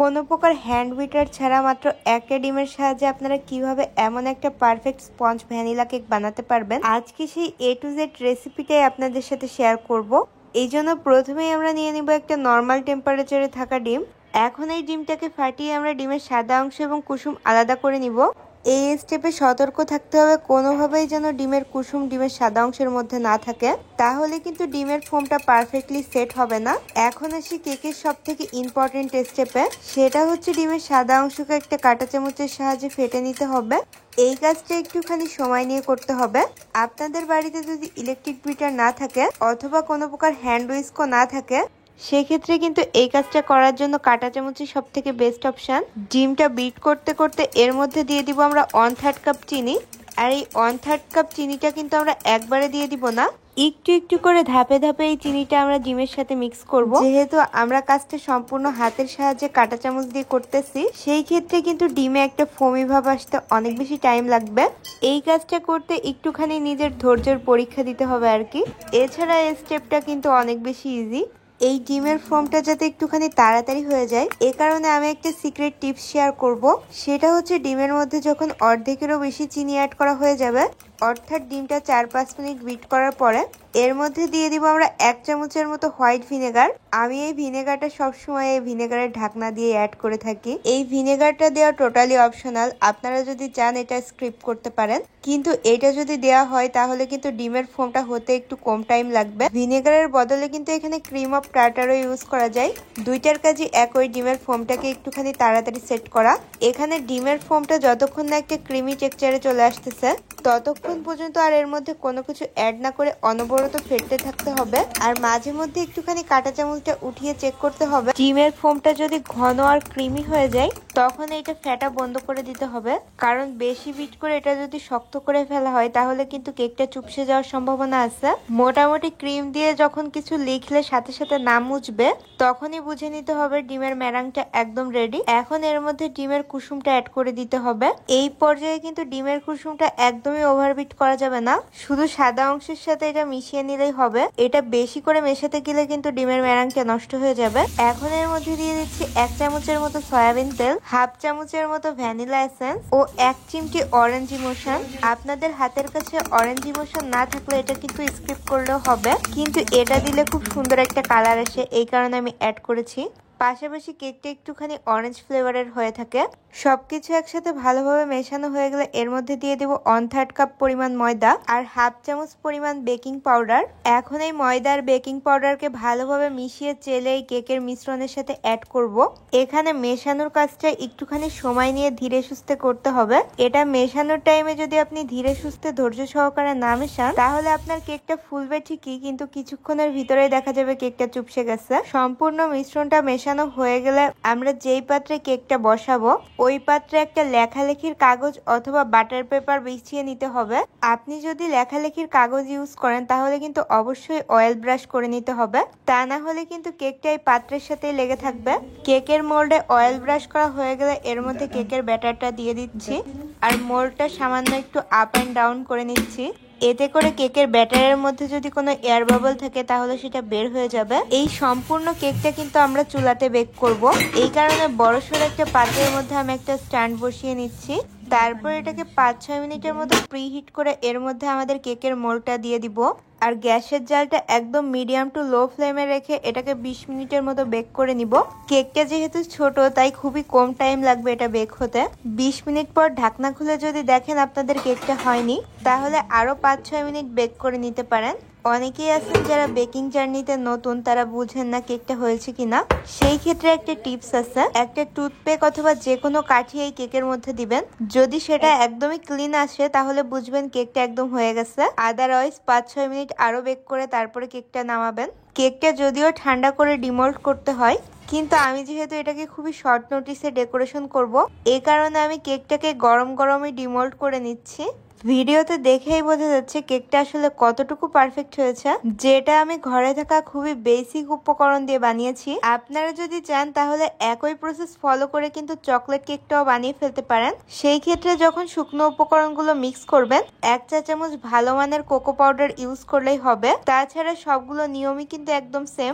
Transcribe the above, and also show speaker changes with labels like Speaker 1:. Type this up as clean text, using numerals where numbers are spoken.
Speaker 1: কোনো প্রকার hand bitter ছাড়া মাত্র একটা ডিমের সাহায্যে আপনারা কিভাবে এমন একটা পারফেক্ট স্পঞ্জ ভ্যানিলা কেক বানাতে পারবেন, আজকে সেই A to Z রেসিপিটাই আপনাদের সাথে শেয়ার করব। এই জন্য প্রথমেই আমরা নিয়ে নিব একটা নর্মাল টেম্পারেচারে থাকা ডিম। এখন এই ডিমটাকে ফাটিয়ে আমরা ডিমের সাদা অংশ এবং কুসুম আলাদা করে নিব। এই স্টেপে সতর্ক থাকতে হবে কোনোভাবেই যেন ডিমের কুসুম ডিমের সাদা অংশের মধ্যে না থাকে, তাহলে কিন্তু ডিমের ফোমটা পারফেক্টলি সেট হবে না। এখন আসি কেকের সব থেকে ইম্পর্টেন্ট স্টেপে, সেটা হচ্ছে ডিমের সাদা অংশকে একটা কাঁটা চামচের সাহায্যে ফেটে নিতে হবে। এই কাজটা একটুখানি সময় নিয়ে করতে হবে। আপনাদের বাড়িতে যদি ইলেকট্রিক বিটার না থাকে অথবা কোনো প্রকার হ্যান্ড উইস্কও না থাকে, সেক্ষেত্রে কিন্তু এই কাজটা করার জন্য কাঁটা চামচই সব থেকে বেস্ট অপশন। ডিমটা বিট করতে করতে এর মধ্যে দিয়ে দিব আমরা 1/3 কাপ চিনি। আর এই 1/3 কাপ চিনিটা কিন্তু আমরা একবারে দিয়ে দিব না, একটু একটু করে ধাপে ধাপে এই চিনিটা আমরা ডিমের সাথে মিক্স করব। যেহেতু আমরা কাজটা সম্পূর্ণ হাতের সাহায্যে কাঁটা চামচ দিয়ে করতেছি, সেই ক্ষেত্রে কিন্তু ডিমে একটা ফোমি ভাব আসতে অনেক বেশি টাইম লাগবে। এই কাজটা করতে একটুখানি নিজের ধৈর্যের পরীক্ষা দিতে হবে আর কি। এছাড়া এই স্টেপটা কিন্তু অনেক বেশি ইজি। এই ডিমের ফোমটা যাতে একটুখানি তাড়াতাড়ি হয়ে যায়, এ কারণে আমি একটা সিক্রেট টিপস শেয়ার করব। সেটা হচ্ছে ডিমের মধ্যে যখন অর্ধেকেরও বেশি চিনি অ্যাড করা হয়ে যাবে, অর্থাৎ ডিমটা 4-5 মিনিট বিট করার পরে এর মধ্যে দিয়ে দিব আমরা 1 চামচের মতো হোয়াইট ভিনেগার। আমি এই ভিনেগারটা সবসময় এই ভিনেগারের ঢাকনা দিয়ে অ্যাড করে থাকি। এই ভিনেগারটা দেওয়া টোটালি অপশনাল, আপনারা যদি চান এটা স্কিপ করতে পারেন, কিন্তু এটা যদি দেওয়া হয় তাহলে কিন্তু ডিমের ফোমটা হতে একটু কম টাইম লাগবে। ভিনেগারের বদলে কিন্তু এখানে ক্রিম অফ টার্টারও ইউজ করা যায়। দুইটার কাজই একই, ডিমের ফোমটাকে একটুখানি তাড়াতাড়ি সেট করা। এখানে ডিমের ফোমটা যতক্ষণ না একটা ক্রিমি টেক্সচারে চলে আসতেছে ততক্ষণ পর্যন্ত আর এর মধ্যে কোনো কিছু অ্যাড না করে অনবরত ফেটতে থাকতে হবে। আর মাঝে মধ্যে একটুখানি কাঁটা চামচটা উঠিয়ে চেক করতে হবে। ডিমের ফোমটা যদি ঘন আর ক্রিমি হয়ে যায় তখন এটা ফেটা বন্ধ করে দিতে হবে, কারণ বেশি বিট করে এটা যদি শক্ত করে ফেলা হয় তাহলে কিন্তু কেকটা চুপসে যাওয়ার সম্ভাবনা আছে। মোটামুটি ক্রিম দিয়ে যখন কিছু লিখলে সাথে সাথে নাম মুছবে, তখনই বুঝে নিতে হবে ডিমের ম্যারাংটা একদম রেডি। এখন এর মধ্যে ডিমের কুসুমটা অ্যাড করে দিতে হবে। এই পর্যায়ে কিন্তু ডিমের কুসুমটা একদমই ওভারবিট করা যাবে না, শুধু সাদা অংশের সাথে এটা মিশিয়ে নিলেই হবে। এটা বেশি করে মেশাতে গেলে কিন্তু ডিমের ম্যারাংটা নষ্ট হয়ে যাবে। এখন এর মধ্যে দিয়ে দিচ্ছি 1 চামচের মতো সয়াবিন তেল, 1/2 চামচের মতো ভ্যানিলা এসেন্স ও 1 চিমটি অরেঞ্জ ইমোশন। আপনাদের হাতের কাছে অরেঞ্জ ইমোশন না থাকলে এটা কিন্তু স্কিপ করলেও হবে, কিন্তু এটা দিলে খুব সুন্দর একটা কালার আসে, এই কারণে আমি অ্যাড করেছি। পাশাপাশি কেকটা একটুখানি অরেঞ্জ ফ্লেভারের হয়ে থাকে। সবকিছু একসাথে ভালোভাবে মেশানো হয়ে গেলে এর মধ্যে দিয়ে দেব 1/3 কাপ পরিমাণ ময়দা আর 1/2 চামচ পরিমাণ বেকিং পাউডার। এখন এই ময়দা আর বেকিং পাউডারকে ভালোভাবে মিশিয়ে চেলে এই কেকের মিশ্রণের সাথে অ্যাড করব। এখানে মেশানোর কাজটা একটুখানি সময় নিয়ে ধীরে সুস্থে করতে হবে। এটা মেশানোর টাইমে যদি আপনি ধীরে সুস্থে ধৈর্য সহকারে না মেশান তাহলে আপনার কেকটা ফুলবে ঠিকই, কিন্তু কিছুক্ষণের ভিতরেই দেখা যাবে কেকটা চুপসে গেছে। সম্পূর্ণ মিশ্রণটা মেশানো হয়ে গেলে আমরা যেই পাত্রে কেকটা বসাবো ওই পাত্রে একটা লেখালেখির কাগজ অথবা বাটার পেপার বিছিয়ে নিতে হবে। আপনি যদি লেখালেখির কাগজ ইউজ করেন তাহলে কিন্তু অবশ্যই অয়েল ব্রাশ করে নিতে হবে, তা না হলে কিন্তু কেকটা এই পাত্রের সাথেই লেগে থাকবে। কেকের মোল্ডে অয়েল ব্রাশ করা হয়ে গেলে এর মধ্যে কেকের ব্যাটারটা দিয়ে দিচ্ছি আর মোল্ডটা সামান্য একটু আপ অ্যান্ড ডাউন করে নিচ্ছি। এতে করে কেকের ব্যাটারের মধ্যে যদি কোনো এয়ার বাবল থাকে তাহলে সেটা বের হয়ে যাবে। এই সম্পূর্ণ কেকটা কিন্তু আমরা চুলাতে বেক করব, এই কারণে বড়সড় একটা পাত্রের মধ্যে আমি একটা স্ট্যান্ড বসিয়ে নিচ্ছি। তারপর এটাকে 5-6 মিনিটের মতো প্রিহিট করে এর মধ্যে আমাদের কেকের মোল্ডটা দিয়ে দিব। আর গ্যাসের জালটা একদম মিডিয়াম টু লো ফ্লেমে রেখে এটাকে 20 মিনিটের মতো বেক করে নিব। কেকটা যেহেতু ছোট তাই খুবই কম টাইম লাগবে এটা বেক হতে। 20 মিনিট পর ঢাকনা খুলে যদি দেখেন আপনাদের কেকটা হয়নি, তাহলে আরো 5-6 মিনিট বেক করে নিতে পারেন। অনেকেই আছেন যারা বেকিং জার্নিতে নতুন, তারা বুঝেন না কেকটা হয়েছে কিনা। সেই ক্ষেত্রে একটা টিপস আছে, একটা টুথপেক অথবা যে কোনো কাঠি এই কেকের মধ্যে দিবেন। যদি সেটা একদমই ক্লিন আসে তাহলে বুঝবেন কেকটা একদম হয়ে গেছে। আদারওয়াইজ 5-6 মিনিট আরো বেক করে তারপরে কেকটা নামাবেন। কেকটা যদিও ঠান্ডা করে ডিমোল্ড করতে হয়, কিন্তু আমি যেহেতু এটাকে খুবই শর্ট নোটিসে ডেকোরেশন করব, এই কারণে আমি কেকটাকে গরম গরমই ডিমোল্ড করে নিচ্ছি। ভিডিওতে দেখেই বোঝা যাচ্ছে কেকটা আসলে কতটুকু পারফেক্ট হয়েছে, যেটা আমি ঘরে থাকা খুবই বেসিক উপকরণ দিয়ে বানিয়েছি। আপনারা যদি চান তাহলে একই প্রসেস ফলো করে কিন্তু চকলেট কেকটাও বানিয়ে ফেলতে পারেন। সেই ক্ষেত্রে যখন শুকনো উপকরণগুলো মিক্স করবেন 1 চা চামচ ভালো মানের কোকো পাউডার ইউজ করলেই হবে। তাছাড়া সবগুলো নিয়মই কিন্তু একদম সেম।